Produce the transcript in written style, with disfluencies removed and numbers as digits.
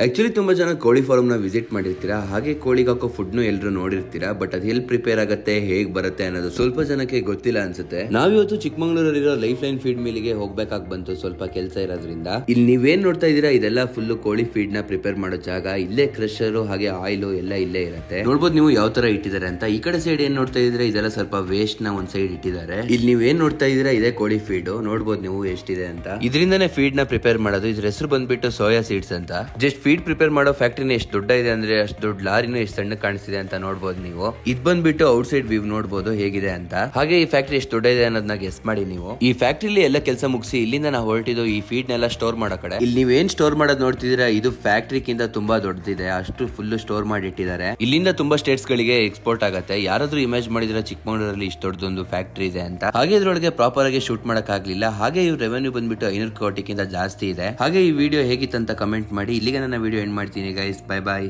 Actually ತುಂಬಾ ಜನ ಕೋಳಿ ಫಾರ್ಮ್ ನ ವಿಸಿಟ್ ಮಾಡಿರ್ತೀರಾ, ಹಾಗೆ ಕೋಳಿಗೆ ಹಾಕೋ ಫುಡ್ ನು ಎಲ್ಲರೂ ನೋಡಿರ್ತೀರಾ. ಬಟ್ ಅದು ಎಲ್ಲಿ ಪ್ರಿಪೇರ್ ಆಗುತ್ತೆ, ಹೇಗ್ ಬರುತ್ತೆ ಅನ್ನೋದು ಸ್ವಲ್ಪ ಜನಕ್ಕೆ ಗೊತ್ತಿಲ್ಲ ಅನ್ಸುತ್ತೆ. ನಾವಿವತ್ತು ಚಿಕ್ಕಮಂಗ್ಳೂರಲ್ಲಿರೋ ಲೈಫ್ ಲೈನ್ ಫೀಡ್ ಮಿಲ್ಗೆ ಹೋಗ್ಬೇಕಾಗಿ ಬಂತು, ಸ್ವಲ್ಪ ಕೆಲಸ ಇರೋದ್ರಿಂದ. ಇಲ್ಲಿ ನೀವೇನ್ ನೋಡ್ತಾ ಇದೀರಾ, ಇದೆಲ್ಲ ಫುಲ್ ಕೋಳಿ ಫೀಡ್ ನ ಪ್ರಿಪೇರ್ ಮಾಡೋ ಜಾಗ. ಇಲ್ಲೇ ಕ್ರಷರ್ ಹಾಗೆ ಆಯಿಲ್ ಎಲ್ಲ ಇಲ್ಲೇ ಇರುತ್ತೆ. ನೋಡ್ಬೋದು ನೀವು ಯಾವ ತರ ಇಟ್ಟಿದ್ದಾರೆ ಅಂತ. ಈ ಕಡೆ ಸೈಡ್ ಏನ್ ನೋಡ್ತಾ ಇದ್ರೆ ಇದೆಲ್ಲ ಸ್ವಲ್ಪ ವೇಸ್ಟ್ ನ ಒಂದ್ ಸೈಡ್ ಇಟ್ಟಿದ್ದಾರೆ. ಇಲ್ಲಿ ನೀವೇನ್ ನೋಡ್ತಾ ಇದೀರಾ ಇದೇ ಕೋಳಿ ಫೀಡ್. ನೋಡ್ಬೋದು ನೀವು ಎಷ್ಟಿದೆ ಅಂತ. ಇದರಿಂದನೇ ಫೀಡ್ ನ ಪ್ರಿಪೇರ್ ಮಾಡೋದು. ಇದ್ರ ಹೆಸರು ಬಂದ್ಬಿಟ್ಟು ಸೋಯಾ ಸೀಡ್ಸ್ ಅಂತ. ಜಸ್ಟ್ ಫೀಡ್ ಪ್ರಿಪೇರ್ ಮಾಡೋ ಫ್ಯಾಕ್ಟ್ರಿನ ಎಷ್ಟು ದೊಡ್ಡ ಇದೆ ಅಂದ್ರೆ ಅಷ್ಟು ದೊಡ್ಡ ಲಾರಿನೂ ಎಷ್ಟು ಸಣ್ಣ ಕಾಣಿಸ್ತಿದೆ ಅಂತ ನೋಡಬಹುದು ನೀವು. ಇದ್ ಬಂದ್ಬಿಟ್ಟು ಔಟ್ ಸೈಡ್ ವ್ಯೂ ನೋಡಬಹುದು ಹೇಗಿದೆ ಅಂತ. ಹಾಗೆ ಈ ಫ್ಯಾಕ್ಟ್ರಿ ಎಷ್ಟು ದೊಡ್ಡ ಇದೆ ಅನ್ನೋದನ್ನ ಗೆಸ್ ಮಾಡಿ ನೀವು. ಈ ಫ್ಯಾಕ್ಟ್ರಿಲಿ ಎಲ್ಲ ಕೆಲಸ ಮುಗಿಸಿ ಇಲ್ಲಿಂದ ನಾವು ಹೊರಟಿದ್ದು ಈ ಫೀಡ್ ನೆಲ್ಲ ಸ್ಟೋರ್ ಮಾಡೋ ಕಡೆ. ಇಲ್ಲಿ ನೀವೇನ್ ಸ್ಟೋರ್ ಮಾಡೋದು ನೋಡ್ತಿದ್ದೀರಾ, ಇದು ಫ್ಯಾಕ್ಟ್ರಿಗಿಂತ ತುಂಬಾ ದೊಡ್ಡದಿದೆ. ಅಷ್ಟು ಫುಲ್ ಸ್ಟೋರ್ ಮಾಡಿ ಇಟ್ಟಿದ್ದಾರೆ. ಇಲ್ಲಿಂದ ತುಂಬಾ ಸ್ಟೇಟ್ಸ್ ಗಳಿಗೆ ಎಕ್ಸ್ಪೋರ್ಟ್ ಆಗುತ್ತೆ. ಯಾರಾದ್ರೂ ಇಮೇಜ್ ಮಾಡಿದ್ರೆ ಚಿಕ್ಕಮಗಳೂರಲ್ಲಿ ಇಷ್ಟು ದೊಡ್ಡದೊಂದು ಫ್ಯಾಕ್ಟ್ರಿ ಇದೆ ಅಂತ. ಹಾಗೆ ಇದ್ರೊಳಗೆ ಪ್ರಾಪರ್ ಆಗಿ ಶೂಟ್ ಮಾಡಕ್ ಆಗ್ಲಿಲ್ಲ. ಹಾಗೆ ಇವ್ರ ರೆವೆನ್ಯೂ ಬಂದ್ಬಿಟ್ಟು 500 ಕೋಟಿಗಿಂತ ಜಾಸ್ತಿ ಇದೆ. ಹಾಗೆ ಈ ವಿಡಿಯೋ ಹೇಗಿತ್ತು ಅಂತ ಕಮೆಂಟ್ ಮಾಡಿ. ಇಲ್ಲಿಗೆ ನನ್ನ ವಿಡಿಯೋ ಎಂಡ್ ಮಾಡ್ತೀನಿ ಗೈಸ್. ಬೈ ಬಾಯ್.